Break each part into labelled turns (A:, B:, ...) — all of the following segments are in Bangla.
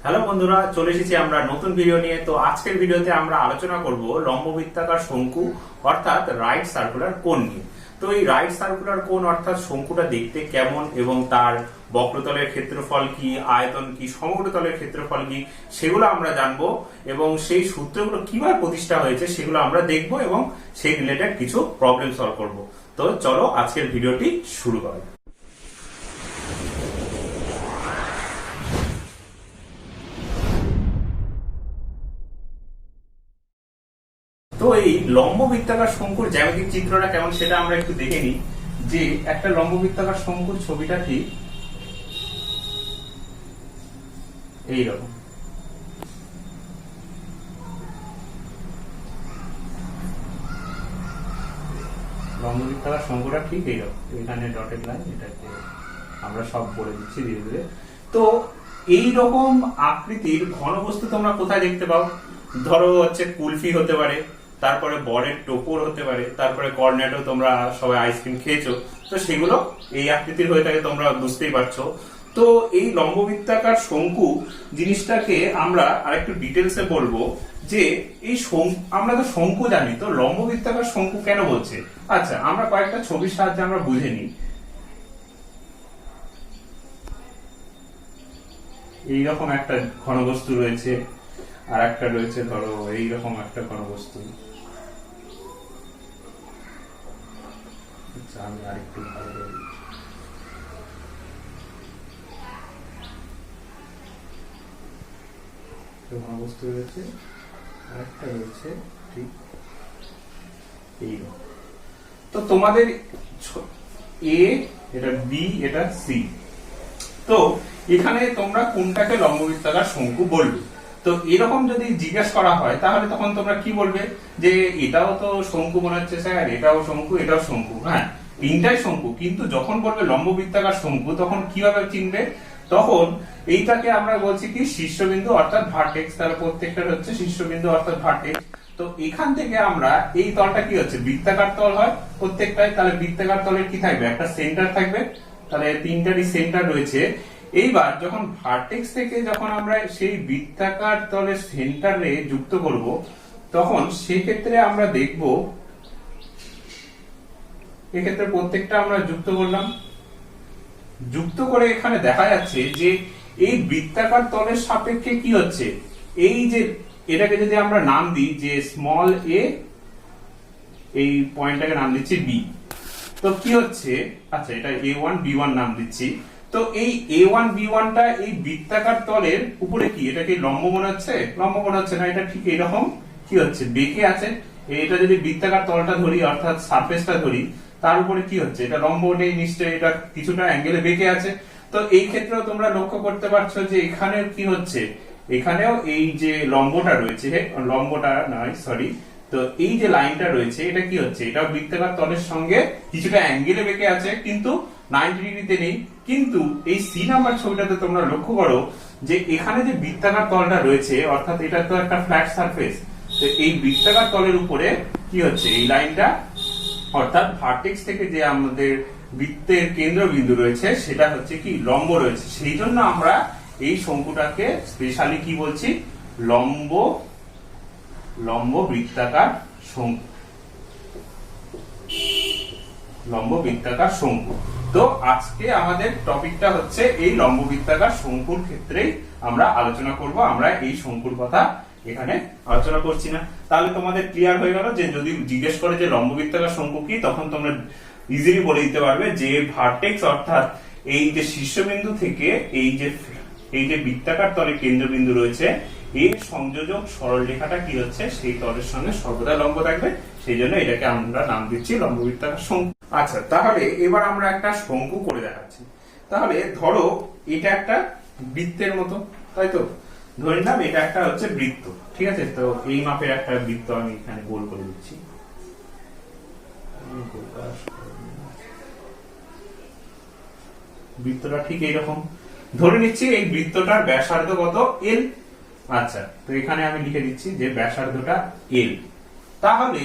A: হ্যালো বন্ধুরা, চলে এসেছি আমরা নতুন ভিডিও নিয়ে। তো আজকের ভিডিওতে আমরা আলোচনা করব লম্ববৃত্তাকার শঙ্কু অর্থাৎ রাইট সার্কুলার কোন নিয়ে। তো এই রাইট সার্কুলার কোন অর্থাৎ শঙ্কুটা দেখতে কেমন এবং তার বক্রতলের ক্ষেত্রফল কি, আয়তন কি, সমগ্রতলের ক্ষেত্রফল কি, সেগুলো আমরা জানবো এবং সেই সূত্রগুলো কিভাবে প্রতিষ্ঠা হয়েছে সেগুলো আমরা দেখব এবং সেই রিলেটেড কিছু প্রবলেম সলভ করব। তো চলো আজকের ভিডিওটি শুরু করা যাক। তো এই লম্ববৃত্তাকার শঙ্কুর জ্যামিতিক চিত্রটা কেমন সেটা আমরা একটু দেখে নিই। যে একটা লম্ববৃত্তাকার শঙ্কুর ছবিটা ঠিক এইরকম। লম্ববৃত্তাকার শঙ্কুটা ঠিক এইরকম, এখানে ডটেড লাইন, এটাকে আমরা সব বলে দিচ্ছি ধীরে ধীরে। তো এইরকম আকৃতির ঘনবস্তু তোমরা কোথায় দেখতে পাও? ধরো হচ্ছে কুলফি হতে পারে, তারপরে বরের টোপর হতে পারে, তারপরে কর্নেটো, তোমরা সবাই আইসক্রিম খেয়েছো, তো সেগুলো এই আকৃতির হয়ে থাকে, তোমরা বুঝতেই পারছো। তো এই লম্ববৃত্তাকার শঙ্কু জিনিসটাকে আমরা আরেকটু ডিটেলসে বলবো যে এই আমরা তো শঙ্কু জানি, তো লম্ববৃত্তাকার শঙ্কু কেন বলছে? আচ্ছা, আমরা কয়েকটা ছবির সাহায্যে আমরা বুঝে নিই। এইরকম একটা ঘনবস্তু রয়েছে, আর একটা রয়েছে ধরো এইরকম একটা ঘনবস্তু। আচ্ছা, আমি আরেকটু ভালো করে ঘনবস্তু রয়েছে, আরেকটা রয়েছে ঠিক এইরকম। তো তোমাদের এ, এটা বি, এটা সি। তো এখানে তোমরা কোনটাকে লম্ববৃত্তাকার শঙ্কু বলবে? তো এরকম যদি জিজ্ঞেস করা হয় তাহলে তখন তোমরা কি বলবে? যে এটাও তো শঙ্কু মনে হচ্ছে স্যার, এটাও শঙ্কু, এটাও শঙ্কু। হ্যাঁ, তিনটাই শঙ্কু, কিন্তু যখন বলবে লম্ববৃত্তাকার শঙ্কু তখন কিভাবে চিনবে? তখন এইটাকে আমরা বলছি কি শীর্ষবিন্দু অর্থাৎ ভার্টেক্স। তাহলে প্রত্যেকটার হচ্ছে শীর্ষবিন্দু অর্থাৎ ভার্টেক্স। তো এখান থেকে আমরা এই তলটা কি হচ্ছে বৃত্তাকার তল হয় প্রত্যেকটাই। তাহলে বৃত্তাকার তলের কি থাকবে? একটা সেন্টার থাকবে। তাহলে তিনটারই সেন্টার রয়েছে। এইবার যখন ভার্টেক্স থেকে যখন আমরা সেই বৃত্তাকার তলের সেন্টারে যুক্ত করব, তখন সেক্ষেত্রে আমরা দেখব এক্ষেত্রে প্রত্যেকটা আমরা যুক্ত করলাম। যুক্ত করে এখানে দেখা যাচ্ছে যে এই বৃত্তাকার তলের সাপেক্ষে কি হচ্ছে, এই যে এটাকে যদি আমরা নাম দিই যে স্মল এ, এই পয়েন্টটাকে নাম দিচ্ছি বি। তো কি হচ্ছে, আচ্ছা এটা A1 B1 নাম দিচ্ছি। তো এই A1 B1 টা এই বৃত্তাকার তলের উপরে কি এটাকে লম্ব মনে হচ্ছে? লম্ব মনে হচ্ছে না, এটা ঠিক এরকম কি হচ্ছে বেঁকে আছে। এটা যদি বৃত্তাকার তলটা ধরি অর্থাৎ সারফেসটা ধরি, তার উপরে কি হচ্ছে এটা লম্ব নেই, নিশ্চয়ই এটা কিছুটা অ্যাঙ্গেলে বেঁকে আছে। তো এই ক্ষেত্রেও তোমরা লক্ষ্য করতে পারছো যে এখানে কি হচ্ছে, এখানেও এই যে লম্বটা রয়েছে, লম্বটা নয় সরি, তো এই যে লাইনটা রয়েছে এটা কি হচ্ছে, এটা বৃত্তাকার তলের সঙ্গে কিছুটা অ্যাঙ্গেলে বেঁকে আছে, কিন্তু 90 ডিগ্রিতে নেই। কিন্তু এই সি নাম্বার ছবিটাতে তোমরা লক্ষ্য করো যে এখানে যে বৃত্তাকার তলটা রয়েছে অর্থাৎ এটা তো একটা ফ্ল্যাট সারফেস, তো এই বৃত্তাকার তলের উপরে কি হচ্ছে এই লাইনটা অর্থাৎ ভার্টেক্স থেকে যে আমাদের বৃত্তের কেন্দ্রবিন্দু রয়েছে সেটা হচ্ছে কি লম্ব রয়েছে। সেই জন্য আমরা এই শঙ্কুটাকে স্পেশালি কি বলছি, লম্ব বৃত্তাকার শঙ্কু। লম্ব বৃত্তাকার শঙ্কু। তো আজকে আমাদের টপিকটা হচ্ছে এই লম্ব বৃত্তাকার শঙ্কুর ক্ষেত্রেই আমরা আলোচনা করব। আমরা এই শঙ্কুর কথা এখানে আলোচনা করছি না। তাহলে তোমাদের ক্লিয়ার হয়ে গেল যে যদি জিজ্ঞেস করে যে লম্ব বৃত্তাকার শঙ্কু কি, তখন তোমরা ইজিলি বলে দিতে পারবে যে ভার্টেক্স অর্থাৎ এই যে শীর্ষবিন্দু থেকে এই যে বৃত্তাকার তলে কেন্দ্রবিন্দু রয়েছে, এই সংযোজক সরল রেখাটা কি হচ্ছে সেই তলের সঙ্গে সর্বদা লম্ব থাকবে। সেই জন্য এটাকে আমরা নাম দিচ্ছি লম্ববৃত্তাকার শঙ্কু। আচ্ছা, তাহলে এবার আমরা একটা শঙ্কু করে দেখাচ্ছি। তাহলে ধরো এটা একটা বৃত্তের মতো, তাই তো? ধরে নিলাম এটা একটা হচ্ছে বৃত্ত, ঠিক আছে? তো এই মাপের একটা বৃত্ত আমি এখানে গোল করে দিচ্ছি। বৃত্তটা ঠিক এইরকম ধরে নিচ্ছি। এই বৃত্তটার ব্যাসার্ধ কত? L। আচ্ছা, তো এখানে আমি লিখে দিচ্ছি যে ব্যাসার্ধটা L। তাহলে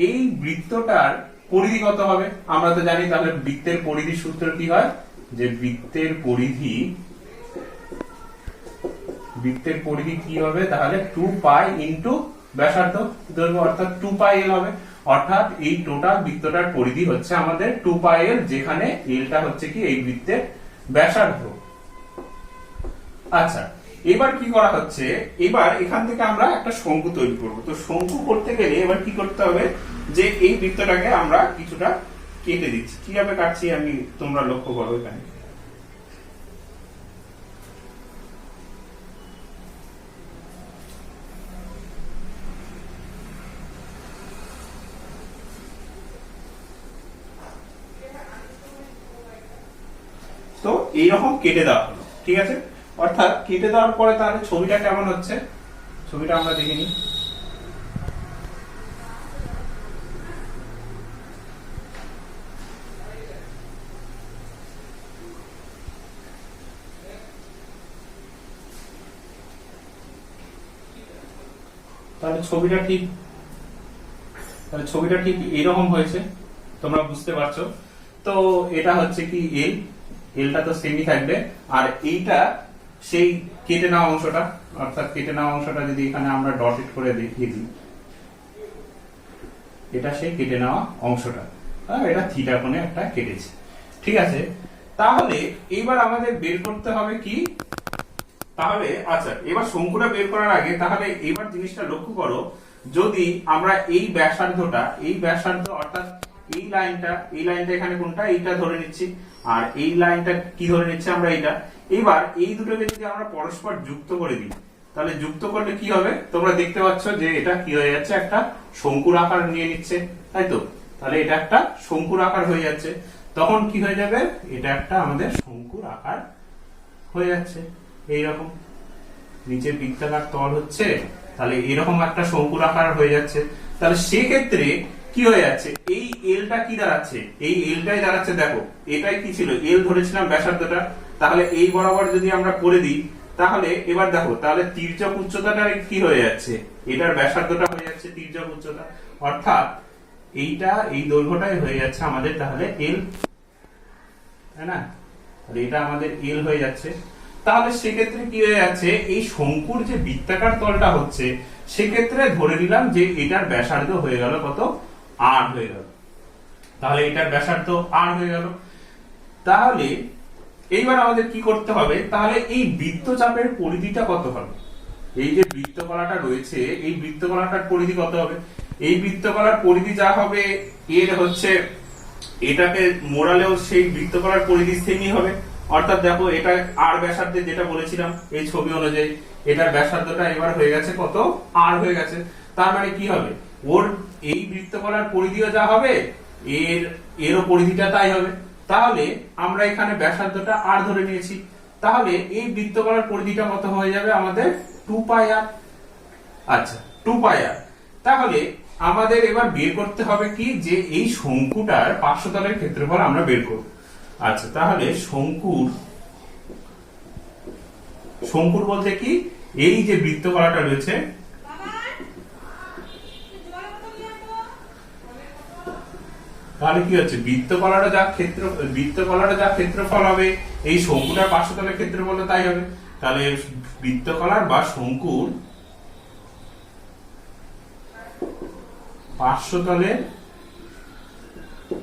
A: এই বৃত্তটার পরিধি কত হবে? আমরা তো জানি। তাহলে বৃত্তের পরিধি সূত্র কি হয়, যে বৃত্তের পরিধি বৃত্তের পরিধি কি হবে তাহলে 2 পাই ইনটু ব্যাসার্ধ দৈর্ঘ্য অর্থাৎ 2 পাই এল হবে। অর্থাৎ এই টোটাল বৃত্তটার পরিধি হচ্ছে আমাদের 2 পাই এল, যেখানে এলটা হচ্ছে কি এই বৃত্তের ব্যাসার্ধ। আচ্ছা, এবার কি করা হচ্ছে, এবার এখান থেকে আমরা একটা শঙ্কু তৈরি করব। তো শঙ্কু করতে গেলে এবার কি করতে হবে, যে এই বৃত্তটাকে আমরা কিছুটা কেটে দিচ্ছি। কিভাবে কাটছি আমি তোমরা লক্ষ্য করো এখানে। তো এইরকম কেটে দেওয়া হলো, ঠিক আছে। অর্থাৎ কেটে দেওয়ার পরে তাহলে ছবিটা কেমন হচ্ছে, ছবিটা আমরা দেখে নিই। তাহলে ছবিটা ঠিক এরকম হয়েছে, তোমরা বুঝতে পারছো। তো এটা হচ্ছে কি এলটা তো সেমই থাকবে, আর এইটা সেই কেটে নেওয়া অংশটা, অর্থাৎ কেটে নেওয়া অংশটা যদি এখানে আমরা ডটেড করে দেখিয়ে দিই, এটা সেই কেটে নেওয়া অংশটা, এটা থিটা কোণে একটা কেটেছে, ঠিক আছে। তাহলে এবার আমাদের বের করতে হবে কি, তাহলে আচ্ছা এবার শঙ্কুটা বের করার আগে তাহলে এবার জিনিসটা লক্ষ্য করো, যদি আমরা এই ব্যাসার্ধ অর্থাৎ এই লাইনটা এখানে কোনটা, এইটা ধরে নিচ্ছি, আর এই লাইনটা কি ধরে নিচ্ছি আমরা, এইটা। এবার এই দুটোকে যদি আমরা পরস্পর যুক্ত করে দিই, তাহলে যুক্ত করলে কি হবে, তোমরা দেখতে পাচ্ছ যে এটা কি হয়ে যাচ্ছে, একটা শঙ্কুর আকার নিয়ে নিচ্ছে, তাই তো। তাহলে এটা একটা শঙ্কুর আকার হয়ে যাচ্ছে, তখন কি হয়ে যাবে, এটা একটা আমাদের শঙ্কুর আকার হয়ে যাচ্ছে এইরকম। নিচে বৃত্তাকার তল হচ্ছে, তাহলে এরকম একটা শঙ্কুর আকার হয়ে যাচ্ছে। তাহলে সেক্ষেত্রে কি হয়ে যাচ্ছে, এই এলটা কি দাঁড়াচ্ছে, এই এলটাই দাঁড়াচ্ছে, দেখো এটাই কি ছিল, এল ধরেছিলাম ব্যাসার্ধটা, তাহলে এই বরাবর যদি আমরা করে দিই, তাহলে এবার দেখো তাহলে তির্যক উচ্চতাটা কি হয়ে যাচ্ছে, এটার ব্যাসার্ধটা হয়ে যাচ্ছে তির্যক উচ্চতা, অর্থাৎ এইটা এই দৈর্ঘ্যটাই হয়ে যাচ্ছে আমাদের তাহলে এল, তাই না। তাহলে এটা আমাদের এল হয়ে যাচ্ছে। তাহলে সেক্ষেত্রে কি হয়ে যাচ্ছে, এই শঙ্কুর যে বৃত্তাকার তলটা হচ্ছে, সেক্ষেত্রে ধরে নিলাম যে এটার ব্যাসার্ধ হয়ে গেল কত, আর হয়ে গেল। তাহলে এটার ব্যাসার্ধ আর হয়ে গেল। তাহলে এইবার আমাদের কি করতে হবে, তাহলে এই বৃত্তচাপের পরিধিটা কত হবে, এই যে বৃত্তকলাটা রয়েছে এই বৃত্তকলাটার পরিধি কত হবে, এই বৃত্তকলার পরিধি যা হবে এর হচ্ছে, এটাকে মোড়ালেও সেই বৃত্তকলার পরিধি সেমই হবে। অর্থাৎ দেখো এটা আর ব্যাসার্ধে যেটা বলেছিলাম এই ছবি অনুযায়ী, এটার ব্যাসার্ধটা এবার হয়ে গেছে কত, আর হয়ে গেছে। তার মানে কি হবে, ওর এই বৃত্তকলার পরিধিও যা হবে এরও পরিধিটা তাই হবে। তাহলে আমরা এখানে ব্যাসার্ধটা আর ধরে নিয়েছি, তাহলে এই বৃত্তকলার পরিধিটা কত হয়ে যাবে আমাদের 2 পাই আর। আচ্ছা 2 পাই আর। তাহলে আমাদের এবার বের করতে হবে কি, যে এই শঙ্কুটার পার্শ্বতলের ক্ষেত্রফল আমরা বের করব। আচ্ছা তাহলে শঙ্কুর বলতে কি, এই যে বৃত্তকলাটা রয়েছে, তাহলে কি হচ্ছে, বৃত্তকলাটা যা ক্ষেত্রফল হবে এই শঙ্কুটার পার্শ্বতলের ক্ষেত্রফল তাই হবে। তাহলে বৃত্তকলার বা শঙ্কুর পার্শ্বতলের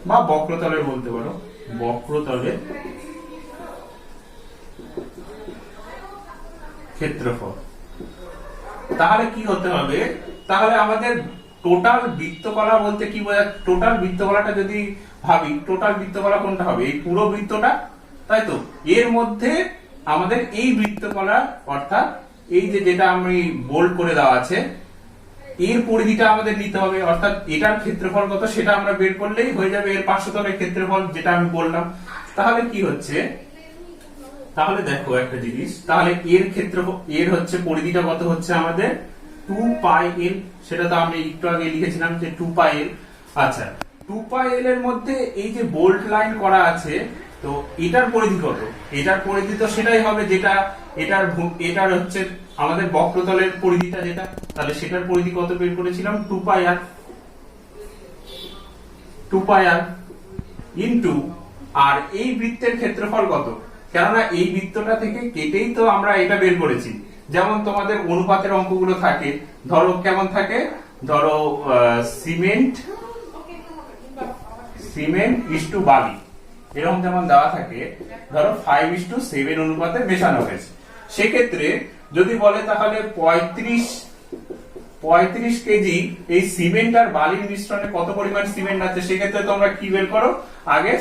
A: বা বক্রতলের বলতে পারো, বক্রতলের ক্ষেত্রফল। তাহলে কি হতে হবে, তাহলে আমাদের টোটাল বৃত্তকলা বলতে কি বোঝায়, টোটাল বৃত্তকলাটা যদি ভাবি, টোটাল বৃত্তকলা কোনটা হবে, এই পুরো বৃত্তটা, তাই তো। এর মধ্যে আমাদের এই বৃত্তকলা অর্থাৎ এই যে যেটা আমি বোল্ড করে দেওয়া আছে, এর পরিধিটা আমাদের নিতে হবে, অর্থাৎ এটার ক্ষেত্রফল কত সেটা আমরা বের করলেই হয়ে যাবে এর পার্শ্বতলের ক্ষেত্রফল, যেটা আমি বললাম। তাহলে কি হচ্ছে, তাহলে দেখো একটা জিনিস, তাহলে এর ক্ষেত্রফল, এর হচ্ছে পরিধিটা কত হচ্ছে আমাদের 2 পাই এল, সেটা তো আমি একটু আগে লিখেছিলাম যে 2 পাই এল। আচ্ছা 2 পাই এল এর মধ্যে এই যে বোল্ট লাইন করা আছে, তো এটার পরিধি কত, এটার পরিধি তো সেটাই হবে যেটা এটার হচ্ছে আমাদের বক্রতলের পরিধিটা যেটা, তাহলে সেটার পরিধি কত বের করেছিলাম, 2 পাই আর, 2 পাই আর ইনটু, আর এই বৃত্তের ক্ষেত্রফল কত, কেননা এই বৃত্তটা থেকে কেটেই তো আমরা এটা বের করেছি, যেমন তোমাদের অনুপাতের অঙ্কগুলো থাকে, ধরো কেমন থাকে, ধরো সিমেন্ট ইস টু বালি, এরকম যেমন দেওয়া থাকে, ধরো 5:7 অনুপাতে মেশানো হয়েছে। সেক্ষেত্রে যদি বলে তাহলে 35 কেজি এই সিমেন্ট আর বালির মিশ্রণে কত পরিমাণ সিমেন্ট আছে, সেক্ষেত্রে তোমরা কি বের করো, আগে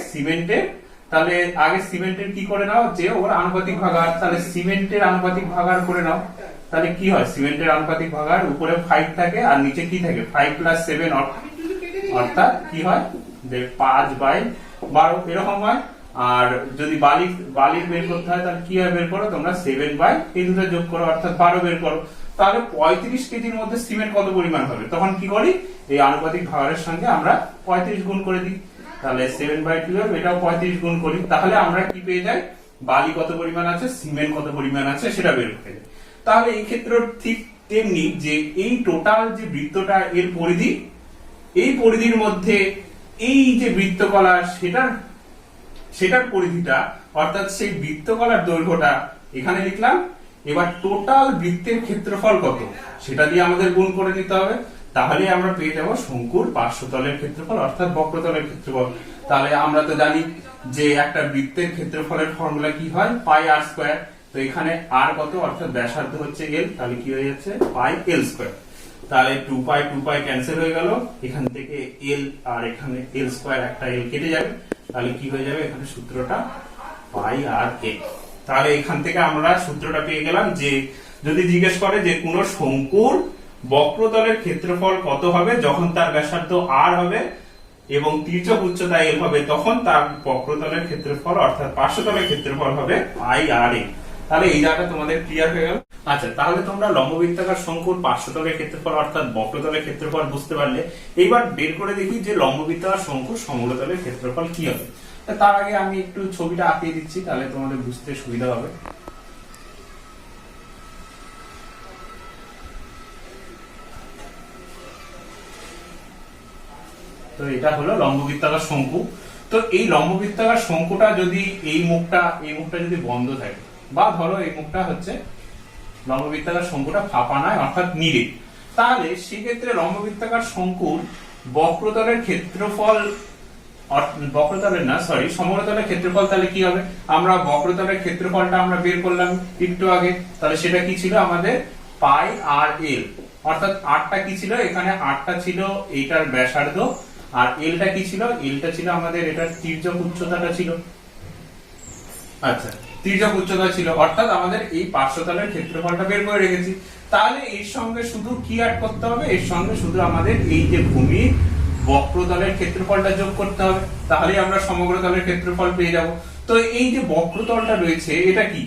A: সিমেন্টের কি করে নাও, যে ওর আনুপাতিক ভাগার, তাহলে সিমেন্টের আনুপাতিক ভাগার করে নাও। তাহলে কি হয়, সিমেন্টের আনুপাতিক ভাগার উপরে 5 থাকে আর নিচে কি থাকে, 5 + 7 অর্থাৎ কি হয়, 5/12 এরকম হয়। আর যদি বালির বের করতে হয় তাহলে কি হয় বের করো তোমরা, 7/, এই দুটো যোগ করো অর্থাৎ 12 বের করো। তাহলে 35 কেজির মধ্যে সিমেন্ট কত পরিমাণ হবে, তখন কি করি, এই আনুপাতিক ভাগারের সঙ্গে আমরা 35 গুণ করে দিই। তাহলে 7/12 এটাও 35 গুণ করি, তাহলে আমরা কি পেয়ে যাই, বালি কত পরিমাণ আছে, সিমেন্ট কত পরিমাণ আছে সেটা বের করে যাই। তাহলে এই ক্ষেত্রে ঠিক তেমনি যে এই টোটাল যে বৃত্তটা এর পরিধি, এই পরিধির মধ্যে এই যে বৃত্তকলা সেটার পরিধিটা, অর্থাৎ সেই বৃত্তকলার দৈর্ঘ্যটা এখানে লিখলাম। এবার টোটাল বৃত্তের ক্ষেত্রফল কত সেটা দিয়ে আমাদের গুণ করে নিতে হবে, তাহলে আমরা পেয়ে যাব শঙ্কুর পার্শ্বতলের ক্ষেত্রফল অর্থাৎ বক্রতলের ক্ষেত্রফল। তাহলে আমরা তো জানি যে একটা বৃত্তের ক্ষেত্রফলের ফর্মুলা কি হয়, πr²। তো এখানে r কত, অর্থাৎ ব্যাসার্ধ হচ্ছে l, তাহলে কি হয়ে যাচ্ছে πl²। তাহলে 2π ক্যান্সেল হয়ে গেল, এখান থেকে l আর এখানে l² একটা l কেটে যাবে, তাহলে কি হয়ে যাবে, এখানে সূত্রটা πr l। তাহলে এখান থেকে আমরা সূত্রটা পেয়ে গেলাম যে যদি জিজ্ঞেস করে যে কোন শঙ্কুর বক্রতলের ক্ষেত্রফল কত হবে যখন তার ব্যাসার্ধ r হবে এবং তির্যক উচ্চতা l হবে, তখন তার বক্রতলের ক্ষেত্রফল অর্থাৎ পার্শ্বতলের ক্ষেত্রফল হবে πr l। তাহলে এই জায়গাটা তোমাদের ক্লিয়ার হয়ে গেল। আচ্ছা, তাহলে তোমরা লম্ববৃত্তাকার শঙ্কুর পার্শ্বতলের ক্ষেত্রফল অর্থাৎ বক্রতলের ক্ষেত্রফল বুঝতে পারলে। এইবার বের করে দেখি যে লম্ববৃত্তাকার শঙ্কুর সমগ্রতলের ক্ষেত্রফল কি হবে। তার আগে আমি একটু ছবিটা আঁকিয়ে দিচ্ছি, তাহলে তোমাদের বুঝতে সুবিধা হবে। তো এটা হলো লম্ববৃত্তাকার শঙ্কু। তো এই লম্ববৃত্তাকার শঙ্কুটা যদি এই মুখটা যদি বন্ধ থাকে, বা ধরো এই মুখটা হচ্ছে লম্ববৃত্তাকার শঙ্কুটা ফাঁপা নয় অর্থাৎ নিরে, তাহলে সেক্ষেত্রে লম্ববৃত্তাকার শঙ্কুর বক্রতলের ক্ষেত্রফল, সমগ্রতলের ক্ষেত্রফল তাহলে কি হবে, আমরা বক্রতলের ক্ষেত্রফলটা আমরা বের করলাম একটু আগে, তাহলে সেটা কি ছিল আমাদের πr_l, অর্থাৎ rটা কি ছিল, এখানে rটা ছিল এইটার ব্যাসার্ধ, আর lটা কি ছিল, lটা ছিল আমাদের এটার তির্যক উচ্চতাটা ছিল। আচ্ছা, তির্যক উচ্চতা ছিল, অর্থাৎ আমাদের এই পার্শ্বতলের ক্ষেত্রফলটা বের করে রেখেছি। তাহলে এর সঙ্গে শুধু কি অ্যাড করতে হবে, এর সঙ্গে শুধু আমাদের এই যে ভূমির বক্রতলের ক্ষেত্রফলটা যোগ করতে হবে, তাহলেই আমরা সমগ্রতলের ক্ষেত্রফল পেয়ে যাব। তো এই যে বক্রতলটা রয়েছে এটা কি,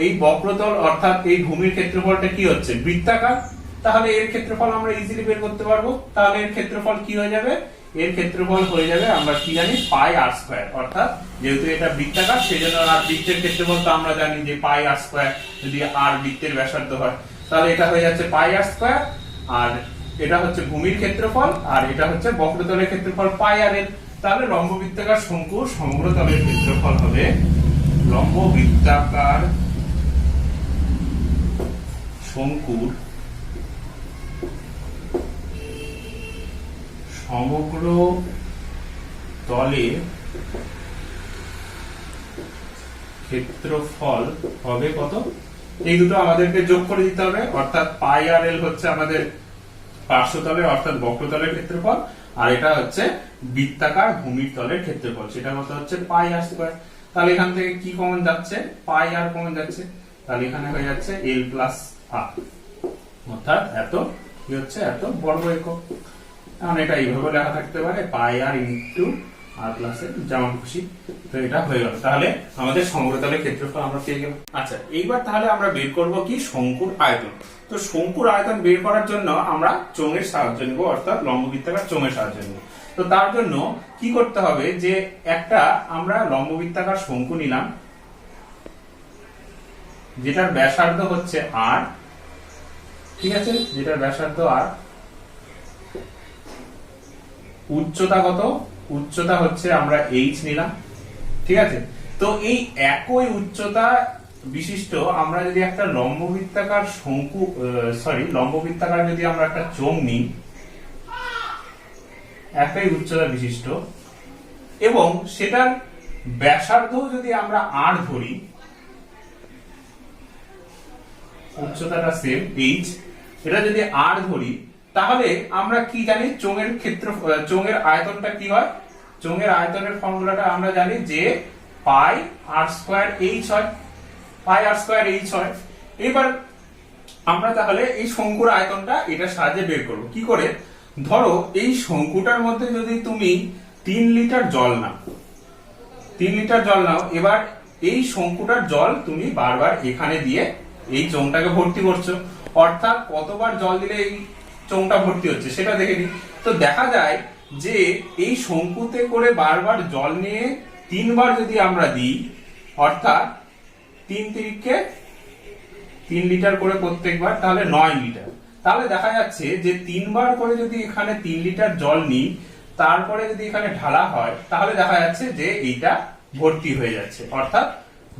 A: এই বক্রতল অর্থাৎ এই ভূমির ক্ষেত্রফলটা কি হচ্ছে, বৃত্তাকার, তাহলে এর ক্ষেত্রফল আমরা ইজিলি বের করতে পারবো। তাহলে এর ক্ষেত্রফল কি হয়ে যাবে, এর ক্ষেত্রফল হয়ে যাবে আমরা কি জানি πr², অর্থাৎ যেহেতু এটা বৃত্তাকার সেজন্য, আর বৃত্তের ক্ষেত্রফল তো আমরা জানি যে πr², যদি r বৃত্তের ব্যাসার্ধ হয় তাহলে এটা হয়ে যাচ্ছে πr², আর এটা হচ্ছে ভূমির ক্ষেত্রফল, আর এটা হচ্ছে বক্রতলের ক্ষেত্রফল πr_l। তাহলে লম্ববৃত্তাকার শঙ্কুর সমগ্রতলের ক্ষেত্রফল হবে, লম্ববৃত্তাকার শঙ্কুর সমগ্র তলের ক্ষেত্রফল হবে কত, এই দুটো আমাদেরকে যোগ করে দিতে হবে, অর্থাৎ πr_l হচ্ছে আমাদের পার্শ্বতলের অর্থাৎ বক্রতলের ক্ষেত্রফল, আর এটা হচ্ছে বৃত্তাকার ভূমির তলের ক্ষেত্রফল, সেটা কত হচ্ছে πr²। তাহলে এখান থেকে কি কমন যাচ্ছে, πr কমন যাচ্ছে, তাহলে এখানে হয়ে যাচ্ছে l + r, অর্থাৎ এত কি হচ্ছে, এত বর্গ একক। এখন এটা এইভাবে লেখা থাকতে পারে πr × r+l, যেমন খুশি। তো এটা হয়ে গেল, তাহলে আমাদের সমগ্রতলের ক্ষেত্রফল আমরা পেয়ে গেলাম। আচ্ছা, এইবার তাহলে আমরা বের করব কি, শঙ্কুর আয়তন। তো শঙ্কুর আয়তন বের করার জন্য আমরা চোঙের সাহায্য নেব, অর্থাৎ লম্ববৃত্তাকার চোঙের সাহায্য নেব। তো তার জন্য কি করতে হবে, যে একটা আমরা লম্ববৃত্তাকার শঙ্কু নিলাম যেটার ব্যাসার্ধ হচ্ছে r, ঠিক আছে, যেটার ব্যাসার্ধ r, উচ্চতা কত, উচ্চতা হচ্ছে আমরা h নিলাম, ঠিক আছে। তো এই একই উচ্চতা বিশিষ্ট আমরা যদি একটা লম্ববৃত্তাকার শঙ্কু লম্ববৃত্তাকার যদি আমরা একটা চোঙ নিই, একই উচ্চতা বিশিষ্ট, এবং সেটার ব্যাসার্ধ যদি আমরা r ধরি, উচ্চতাটা সেম h, এটা যদি r ধরি, তাহলে আমরা কি জানি চোঙের চোঙের আয়তনটা কি হয়? চোঙের আয়তনের ফর্মুলাটা আমরা জানি যে পাই r স্কয়ার h হয়, পাই r স্কয়ার h হয়। এবার আমরা তাহলে এই শঙ্কুর আয়তনটা এটার সাহায্যে বের করব। কি করে? ধরো এই শঙ্কুটার মধ্যে যদি তুমি 3 লিটার জল নাও, 3 লিটার জল নাও, এবার এই শঙ্কুটার জল তুমি বারবার এখানে দিয়ে এই চোঙটাকে ভর্তি করছো, অর্থাৎ কতবার জল দিলে এই চোঙটা ভর্তি হচ্ছে সেটা দেখে নিই। তো দেখা যায় যে এই শঙ্কুতে করে বারবার জল নিয়ে 3 বার যদি আমরা দিই, অর্থাৎ 3 তিরিকে 3 লিটার করে প্রত্যেকবার, তাহলে 9 লিটার। তাহলে দেখা যাচ্ছে যে 3 বার করে যদি এখানে 3 লিটার জল নিই, তারপরে যদি এখানে ঢালা হয়, তাহলে দেখা যাচ্ছে যে এইটা ভর্তি হয়ে যাচ্ছে, অর্থাৎ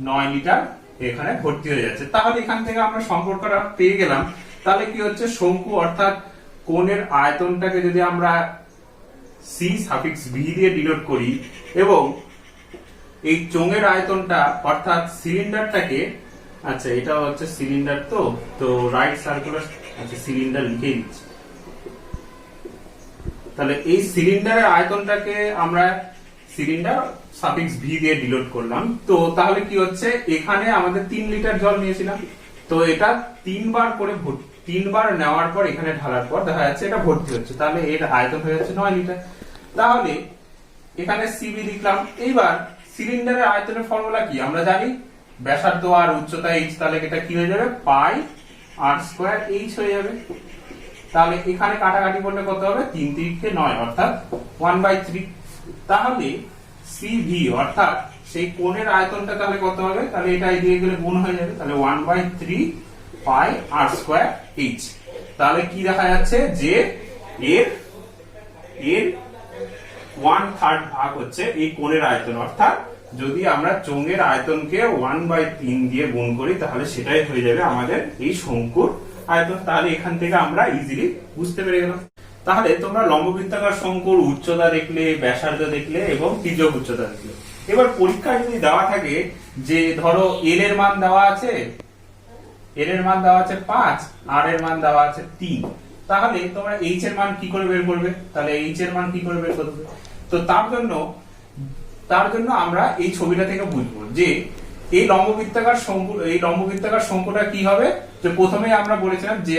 A: 9 লিটার এখানে ভর্তি হয়ে যাচ্ছে। তাহলে এখান থেকে আমরা সম্পর্কটা পেয়ে গেলাম। তাহলে কি হচ্ছে, শঙ্কু অর্থাৎ কোণের আয়তনটাকে যদি আমরা c সাফিক্স v দিয়ে ডিনোট করি, এবং এই চোঙের আয়তনটা অর্থাৎ সিলিন্ডারটাকে, আচ্ছা এটা হচ্ছে সিলিন্ডার, তো রাইট সার্কুলার, আচ্ছা সিলিন্ডার লিখে দিচ্ছি। তাহলে এই সিলিন্ডারের আয়তনটাকে আমরা সিলিন্ডার সাফিক্স ভি দিয়ে ডিনোট করলাম। তো তাহলে কি হচ্ছে, এখানে আমাদের 3 লিটার জল নিয়েছিলাম, তো এটা 3 বার করে 3 বার নেওয়ার পর এখানে ঢালার পর দেখা যাচ্ছে এটা ভর্তি হচ্ছে, তাহলে এর আয়তন হয়ে যাচ্ছে 9 লিটার। তাহলে এখানে সিবি লিখলাম। এইবার সিলিন্ডারের আয়তনের ফর্মুলা কি আমরা জানি, ব্যাসার্ধ আর উচ্চতা h, তাহলে এটা কি হয়ে যাবে, পাই r স্কয়ার h হয়ে যাবে। তাহলে এখানে কাটাকাটি করলে কত হবে, 3 তিরিকে 9, অর্থাৎ 1/3। তাহলে CV অর্থাৎ সেই কোণের আয়তনটা তাহলে কত হবে, তাহলে এটা দিয়ে গেলে গুণ হয়ে যাবে, তাহলে 1/3 পাই r স্কয়ার h। তাহলে কি দেখা যাচ্ছে যে এর 1/3 ভাগ হচ্ছে এই কোণের আয়তন, অর্থাৎ যদি আমরা চোঙের আয়তনকে 1/3 দিয়ে গুণ করি, তাহলে সেটাই হয়ে যাবে আমাদের এই শঙ্কুর আয়তন। তাহলে এখান থেকে আমরা ইজিলি বুঝতে পেরে গেলাম। তাহলে তোমরা লম্ববৃত্তাকার শঙ্কুর উচ্চতা দেখলে, ব্যাসার্ধ দেখলে এবং তির্যক উচ্চতা দেখলে। এবার পরীক্ষায় যদি দেওয়া থাকে যে ধরো এল এর মান দেওয়া আছে, এল এর মান দেওয়া আছে 5, আর এর মান দেওয়া আছে 3, তাহলে তোমরা এইচ এর মান কি করে বের করবে? তাহলে এইচ এর মান কি করে বের করবে? তো তার জন্য আমরা এই ছবিটা থেকে বুঝবো যে এই লম্ববৃত্তাকার শঙ্কুটা কি হবে। যে প্রথমে আমরা বলেছিলাম যে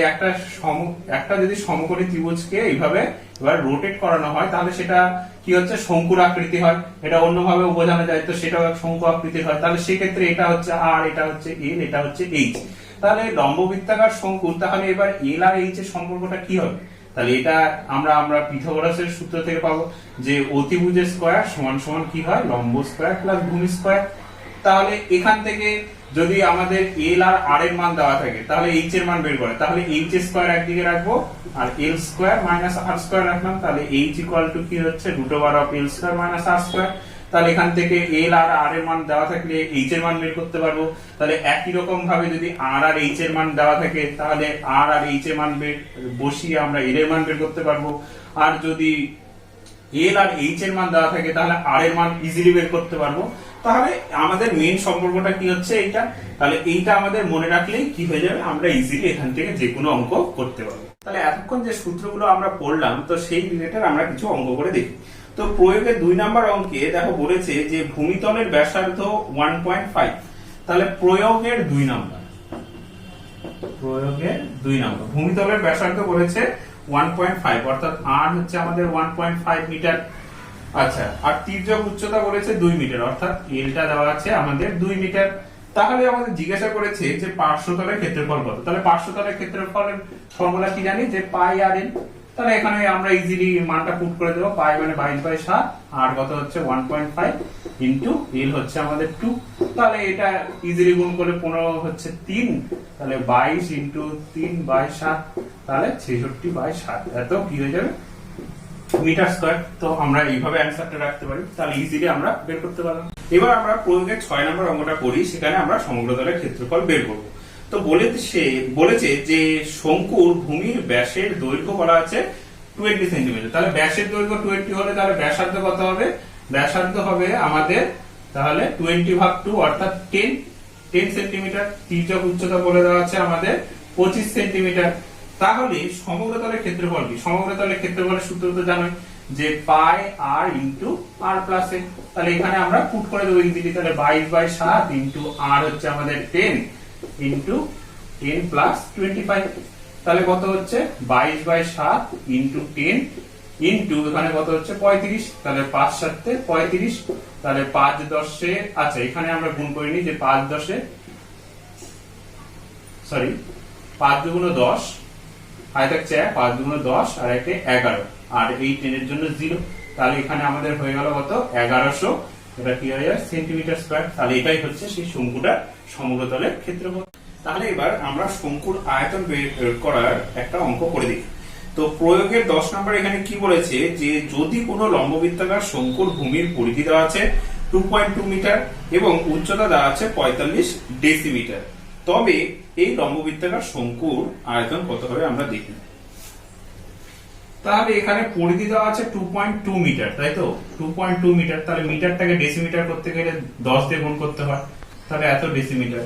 A: একটা যদি সমকোণী ত্রিভুজকে এইভাবে এবার রোটেট করানো হয়, তাহলে সেটা কি হচ্ছে, শঙ্কুর আকৃতি হয়। এটা অন্যভাবে বোঝানো যায়, তো সেটা শঙ্কু আকৃতির হয়। তাহলে সেক্ষেত্রে এটা হচ্ছে আর, এটা হচ্ছে এল, এটা হচ্ছে এইচ। তাহলে লম্ববৃত্তাকার শঙ্কুর তাহলে এবার এল আর এইচ এর সম্পর্কটা কি হবে? তাহলে এটা আমরা পিথাগোরাসের সূত্র থেকে পাবো যে অতিভুজের স্কয়ার সমান সমান কি হয়, লম্ব স্কয়ার প্লাস ভূমি স্কয়ার। তাহলে এখান থেকে যদি আমাদের এল আর আর এর মান দেওয়া থাকে, তাহলে এইচ এর মান বের করে, তাহলে এইচ স্কয়ার একদিকে রাখবো আর এল স্কয়ার মাইনাস আর স্কয়ার রাখলাম। তাহলে এইচ ইকুয়াল টু কি হচ্ছে, √এল স্কয়ার মাইনাস আর স্কয়ার। তাহলে এখান থেকে এল আর আর এর মান দেওয়া থাকলে এইচ এর মান বের করতে পারবো। তাহলে একই রকম ভাবে যদি আর আর এইচ এর মান দেওয়া থাকে, তাহলে আর আর এইচ এর মান বসিয়ে আমরা এল এর মান বের করতে পারবো। আর যদি এল আর এইচ এর মান দেওয়া থাকে, তাহলে আর এর মান ইজিলি বের করতে পারবো। তাহলে আমাদের মেইন সম্পর্কটা কি হচ্ছে, এইটা। তাহলে এইটা আমাদের মনে রাখলেই কি হয়ে যাবে, আমরা ইজিলি এখান থেকে যে কোনো অঙ্ক করতে পারবো। তাহলে এতক্ষণ যে সূত্রগুলো আমরা পড়লাম, তো সেই রিলেটেড আমরা কিছু অঙ্ক করে দেখি। তো প্রয়োগের 2 নাম্বার অঙ্কে দেখো বলেছে যে ভূমিতলের ব্যাসার্ধ 1.5। তাহলে প্রয়োগের 2 নাম্বার, ভূমিতলের ব্যাসার্ধ বলেছে 1.5, অর্থাৎ আর হচ্ছে আমাদের 1.5 মিটার। আচ্ছা, আর তির্যক উচ্চতা বলেছে 2 মিটার, অর্থাৎ এলটা দেওয়া আছে আমাদের 2 মিটার। তাহলে আমাদের জিজ্ঞাসা করেছে যে পার্শ্বতলের ক্ষেত্রফল কত। তাহলে পার্শ্বতলের ক্ষেত্রফলের ফর্মুলা কি জানি, যে পাই আর এল। তাহলে এখানে আমরা ইজিলি মানটা পুট করে দেবো, পাই মানে 22/7, আর কত হচ্ছে 1.5 ইন্টু এল হচ্ছে আমাদের 2। তাহলে এটা ইজিলি গুণ করে 15 হচ্ছে 3, তাহলে 22 ইন্টু 3/7, তাহলে 66/7, এত কি হয়ে যাবে মিটার স্কয়ার। তো আমরা এইভাবে অ্যান্সারটা রাখতে পারি, তাহলে ইজিলি আমরা বের করতে পারলাম। এবার আমরা প্রয়োগের 6 নম্বর অঙ্কটা করি, সেখানে আমরা সমগ্র তলের ক্ষেত্রফল বের করব। তো বলেছে যে শঙ্কুর ভূমির ব্যাসের দৈর্ঘ্য বলা আছে 20 সেন্টিমিটার। তাহলে ব্যাসের দৈর্ঘ্য 20 হলে তাহলে ব্যাসার্ধ কত হবে? ব্যাসার্ধ হবে আমাদের তাহলে 20 ভাগ 2 অর্থাৎ 10 সেন্টিমিটার। তির্যক উচ্চতা বলে দেওয়া আছে আমাদের 25 সেন্টিমিটার। তাহলে সমগ্র তলের ক্ষেত্রফল কি? সমগ্র তলের ক্ষেত্রফলের সূত্র তো জানোই যে পাই আর ইন্টু আর প্লাস এ। তাহলে এখানে আমরা পুট করে দেবো ইজিলি। তাহলে 22/7 ইন্টু আর হচ্ছে আমাদের 10 ইন্টু 10 প্লাস 25। তাহলে কত হচ্ছে 22/7 ইন্টু 10 ইন্টু এখানে কত হচ্ছে 35। তাহলে 5 7 35। তাহলে 5 10 আচ্ছা এখানে আমরা গুণ করিনি যে 5 10 সরি 5 2 10 আয় থাকছে 5 2 10 আর একে 11 আর এই 10 এর জন্য 0। তাহলে এখানে আমাদের হয়ে গেল কত 1100। এটা কি হয়ে যায় সেন্টিমিটার স্কয়ার। তাহলে এটাই হচ্ছে সেই শঙ্কুটার সমগ্র তলের ক্ষেত্রফল। তাহলে এবার আমরা শঙ্কুর আয়তন বের করার একটা অঙ্ক করে দেখি। তো প্রয়োগের 10 নম্বর এখানে কি বলেছে যে যদি কোনো লম্ববৃত্তাকার শঙ্কুর ভূমির পরিধি দেওয়া আছে 2.2 মিটার এবং উচ্চতা দেওয়া আছে 45 ডেসিমিটার, তবে এই লম্ববৃত্তাকার শঙ্কুর আয়তন কত হবে আমরা দেখি। তাহলে এখানে পরিধি দেওয়া আছে 2.2 মিটার, তাই তো 2.2 মিটার। তাহলে মিটারটাকে ডেসিমিটার করতে গেলে 10 দিয়ে গুণ করতে হয়, তাহলে এত ডেসিমিটার।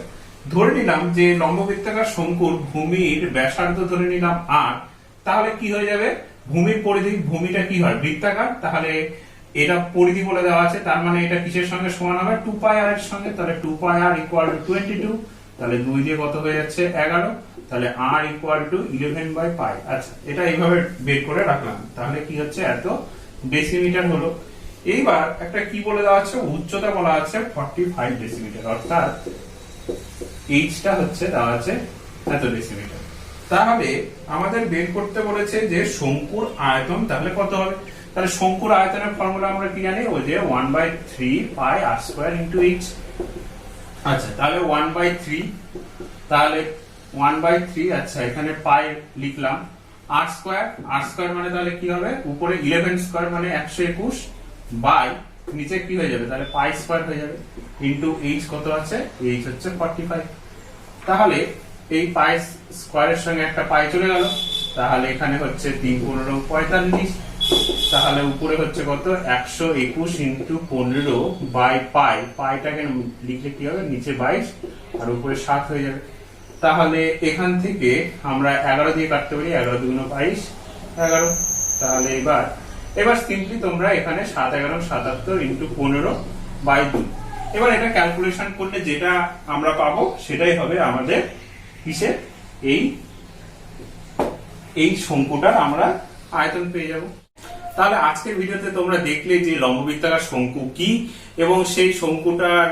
A: ধরে নিলাম যে লম্ববৃত্তাকার শঙ্কুর ভূমির ব্যাসার্ধ ধরে নিলাম 8। তাহলে কি হয়ে যাবে ভূমির পরিধি? ভূমিটা কি হয় বৃত্তাকার, তাহলে এটা পরিধি বলে দেওয়া আছে, তার মানে এটা কিসের সঙ্গে সমান হবে 2 পাই আর এর সঙ্গে। তাহলে 2 পাই আর ইকুয়াল টু 22। তাহলে 2 দিয়ে কত হয়ে যাচ্ছে 11। তাহলে r ইকুয়াল টু 11/পাই। আচ্ছা এটা এইভাবে বের করে রাখলাম। তাহলে কি হচ্ছে এত ডেসিমিটার হলো। এইবার একটা কি বলে দেওয়া আছে উচ্চতা বলা আছে 45 ডেসিমিটার, অর্থাৎ এইচটা হচ্ছে দেওয়া আছে এত ডেসিমিটার। তাহলে আমাদের বের করতে বলেছে যে শঙ্কুর আয়তন তাহলে কত হবে। তাহলে শঙ্কুর আয়তনের ফর্মুলা আমরা কি জানি ওই যে 1/3 পাই আর স্কয়ার ইনটু এইচ। আচ্ছা তাহলে 1/3 তাহলে 1/3 আচ্ছা এখানে পাই লিখলাম আর স্কয়ার মানে তাহলে কি হবে উপরে 11 স্কয়ার মানে 121 বাই নিচে কি হয়ে যাবে তাহলে পাই স্কয়ার হয়ে যাবে ইনটু এইচ কত আছে এইচ হচ্ছে 45। তাহলে এই পাই স্কয়ারের সঙ্গে একটা পাই চলে গেল, তাহলে এখানে হচ্ছে 3 15 45। তাহলে উপরে হচ্ছে কত 121 ইনটু 15 বাই পাই। পাইটাকে লিখলে কি হবে নিচে 22 আর উপরে 7 হয়ে যাবে। তাহলে এখান থেকে আমরা 11 দিয়ে কাটতে পারি, 11 2 22 11। তাহলে এবার সিম্পলি তোমরা এখানে 7 11 77 ইনটু 15 বাই 2। এবার এটা ক্যালকুলেশন করলে যেটা আমরা পাবো সেটাই হবে আমাদের কিসের এই শঙ্কুটার আমরা আয়তন পেয়ে যাব। তাহলে আজকের ভিডিওতে তোমরা দেখলে যে লম্ববৃত্তাকার শঙ্কু কি এবং সেই শঙ্কুটার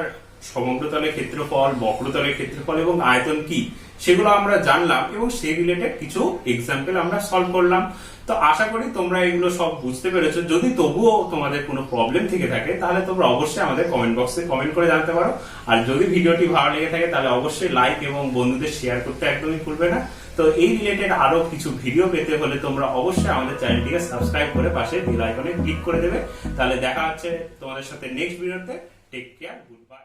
A: সমগ্রতলের ক্ষেত্রফল, বক্রতলের ক্ষেত্রফল এবং আয়তন কি সেগুলো আমরা জানলাম এবং সেই রিলেটেড কিছু এক্সাম্পল আমরা সলভ করলাম। তো আশা করি তোমরা এগুলো সব বুঝতে পেরেছো। যদি তবুও তোমাদের কোনো প্রবলেম থেকে থাকে তাহলে তোমরা অবশ্যই আমাদের কমেন্ট বক্সে কমেন্ট করে জানতে পারো। আর যদি ভিডিওটি ভালো লেগে থাকে তাহলে অবশ্যই লাইক এবং বন্ধুদের শেয়ার করতে একদমই ভুলবে না। তো এই রিলেটেড আরো কিছু ভিডিও পেতে হলে তোমরা অবশ্যই আমাদের চ্যানেলটিকে সাবস্ক্রাইব করে পাশে বেল আইকনে ক্লিক করে দেবে। তাহলে দেখা হচ্ছে তোমাদের সাথে নেক্সট ভিডিওতে। Take care, good by.